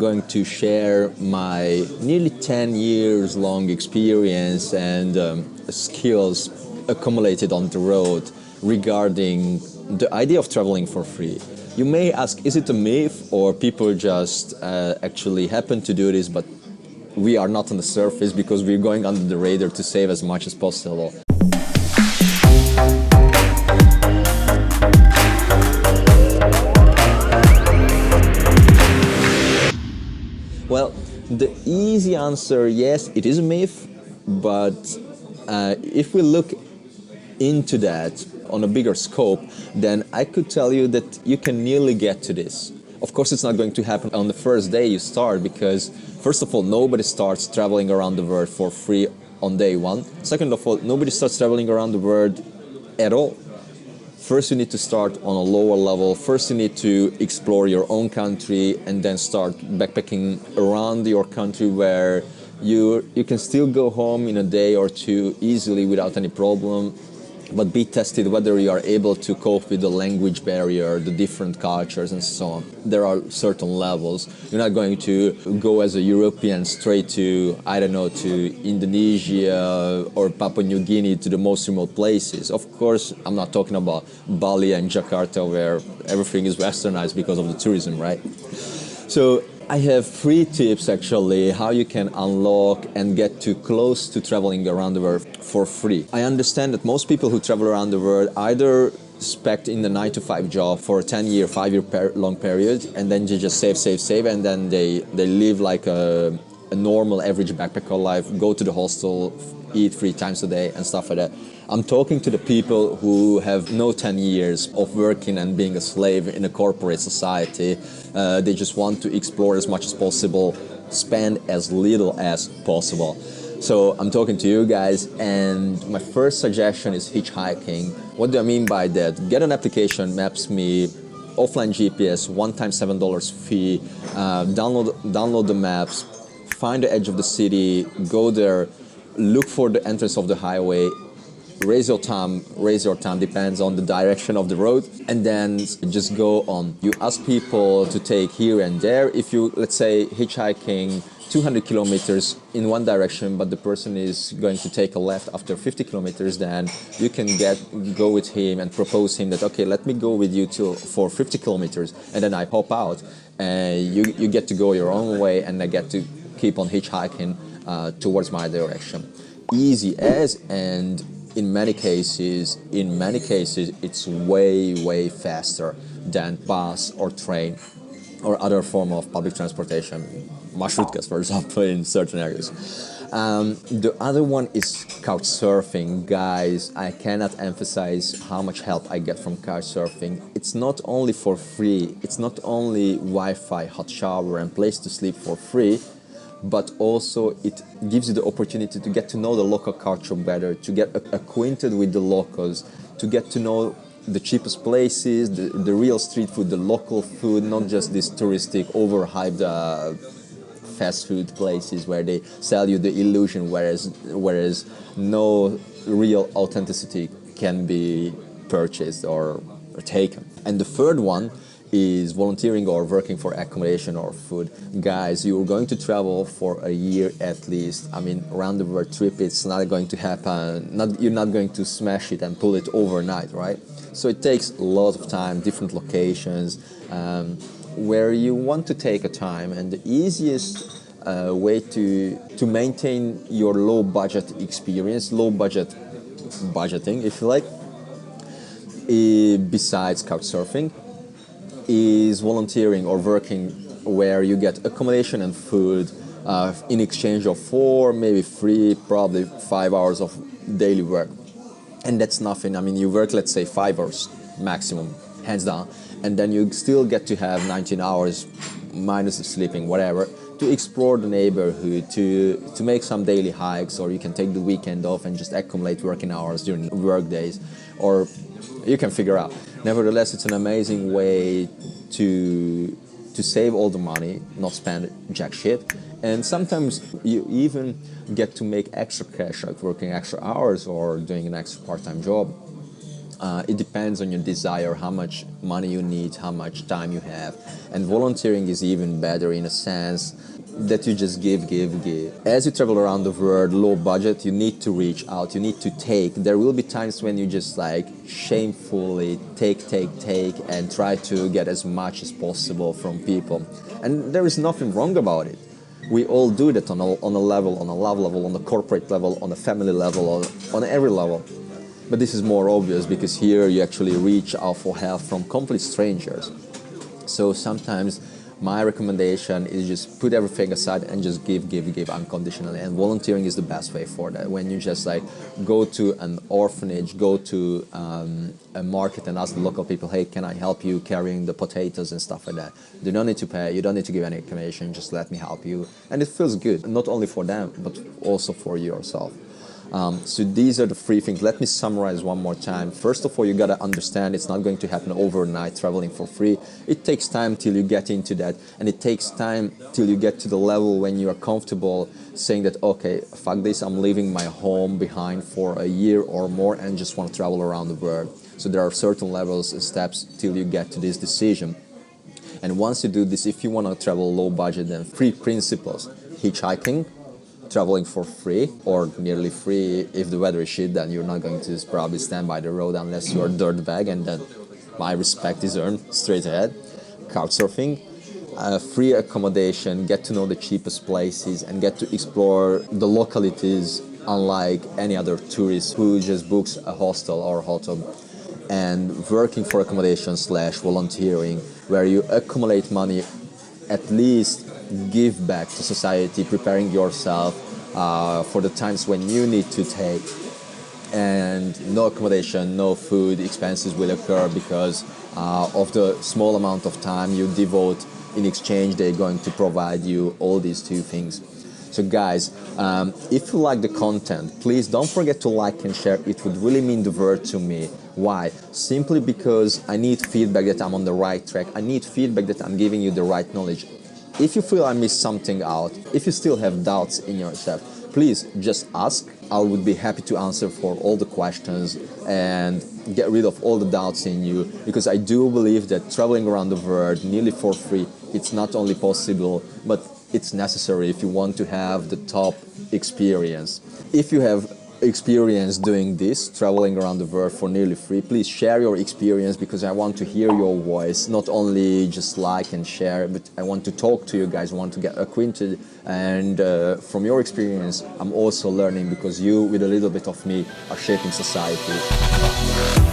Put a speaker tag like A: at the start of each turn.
A: going to share my nearly 10 years long experience and skills accumulated on the road regarding the idea of traveling for free. You may ask, is it a myth or people just actually happen to do this, but we are not on the surface because we're going under the radar to save as much as possible. Well, the easy answer, yes, it is a myth, but if we look into that on a bigger scope, then I could tell you that you can nearly get to this. Of course, it's not going to happen on the first day you start because, first of all, nobody starts traveling around the world for free on day one. Second of all, nobody starts traveling around the world at all. First, you need to start on a lower level. First, you need to explore your own country and then start backpacking around your country where you can still go home in a day or two easily without any problem, but be tested whether you are able to cope with the language barrier, the different cultures and so on. There are certain levels. You're not going to go as a European straight to, I don't know, to Indonesia or Papua New Guinea, to the most remote places. Of course, I'm not talking about Bali and Jakarta where everything is westernized because of the tourism, right? So I have 3 tips actually how you can unlock and get too close to traveling around the world for free. I understand that most people who travel around the world either spec in the 9-to-5 job for a 10-year, 5-year long period, and then they just save, and then they live like a normal average backpacker life, go to the hostel, eat 3 times a day and stuff like that. I'm talking to the people who have no 10 years of working and being a slave in a corporate society. They just want to explore as much as possible, spend as little as possible. So I'm talking to you guys, and my first suggestion is hitchhiking. What do I mean by that? Get an application, Maps.me, offline GPS, one-time $7 fee, download the maps, find the edge of the city, go there, look for the entrance of the highway, raise your time, depends on the direction of the road, and then just go on. You ask people to take here and there. If you, let's say, hitchhiking 200 kilometers in one direction, but the person is going to take a left after 50 kilometers, then you can go with him and propose him that, okay, let me go with you for 50 kilometers, and then I hop out, and you get to go your own way, and I get to keep on hitchhiking towards my direction. Easy as, and in many cases, it's way faster than bus or train or other form of public transportation, marshrutkas, for example, in certain areas. The other one is Couchsurfing. Guys, I cannot emphasize how much help I get from Couchsurfing. It's not only for free, it's not only Wi-Fi, hot shower and place to sleep for free, but also it gives you the opportunity to get to know the local culture better, to get acquainted with the locals, to get to know the cheapest places, the real street food, the local food, not just these touristic, overhyped fast food places where they sell you the illusion, whereas no real authenticity can be purchased or taken. And the third one is volunteering or working for accommodation or food. Guys, you're going to travel for a year at least. I mean, around the world trip, it's not going to happen. You're not going to smash it and pull it overnight, right? So it takes a lot of time, different locations, where you want to take a time. And the easiest way to maintain your low budget experience, low budget budgeting, if you like, besides Couchsurfing, is volunteering or working where you get accommodation and food in exchange of 4, maybe 3, probably 5 hours of daily work. And that's nothing. I mean, you work, let's say, 5 hours maximum, hands down, and then you still get to have 19 hours minus the sleeping, whatever, to explore the neighborhood, to make some daily hikes, or you can take the weekend off and just accumulate working hours during work days, or you can figure out. Nevertheless, it's an amazing way to save all the money, not spend jack shit, and sometimes you even get to make extra cash, like working extra hours or doing an extra part-time job. It depends on your desire, how much money you need, how much time you have. And volunteering is even better in a sense that you just give. As you travel around the world, low budget, you need to reach out, you need to take. There will be times when you just like shamefully take, and try to get as much as possible from people. And there is nothing wrong about it. We all do that on a level, on a love level, on a corporate level, on a family level, on every level. But this is more obvious because here you actually reach out for help from complete strangers. So sometimes my recommendation is just put everything aside and just give unconditionally. And volunteering is the best way for that. When you just like go to an orphanage, go to a market and ask the local people, hey, can I help you carrying the potatoes and stuff like that? You don't need to pay, you don't need to give any commission, just let me help you. And it feels good, not only for them, but also for yourself. So these are the 3 things. Let me summarize one more time. First of all, you gotta understand it's not going to happen overnight, traveling for free. It takes time till you get into that, and it takes time till you get to the level when you are comfortable saying that, okay, fuck this, I'm leaving my home behind for a year or more and just want to travel around the world. So there are certain levels and steps till you get to this decision. And once you do this, if you want to travel low budget, then 3 principles: hitchhiking, traveling for free or nearly free. If the weather is shit, then you're not going to probably stand by the road unless you're a dirtbag, and then my respect is earned straight ahead. Couchsurfing, free accommodation, get to know the cheapest places and get to explore the localities unlike any other tourist who just books a hostel or hotel. And working for accommodation / volunteering, where you accumulate money, at least give back to society, preparing yourself for the times when you need to take. And no accommodation, no food expenses will occur because of the small amount of time you devote. In exchange, they're going to provide you all these 2 things. So guys, if you like the content, please don't forget to like and share. It would really mean the world to me. Why? Simply because I need feedback that I'm on the right track. I need feedback that I'm giving you the right knowledge. If you feel I missed something out, if you still have doubts in yourself, please just ask. I would be happy to answer for all the questions and get rid of all the doubts in you, because I do believe that traveling around the world nearly for free, it's not only possible, but it's necessary if you want to have the top experience. If you have experience doing this, traveling around the world for nearly free, please share your experience, because I want to hear your voice, not only just like and share, but I want to talk to you guys, I want to get acquainted, and from your experience I'm also learning, because you, with a little bit of me, are shaping society.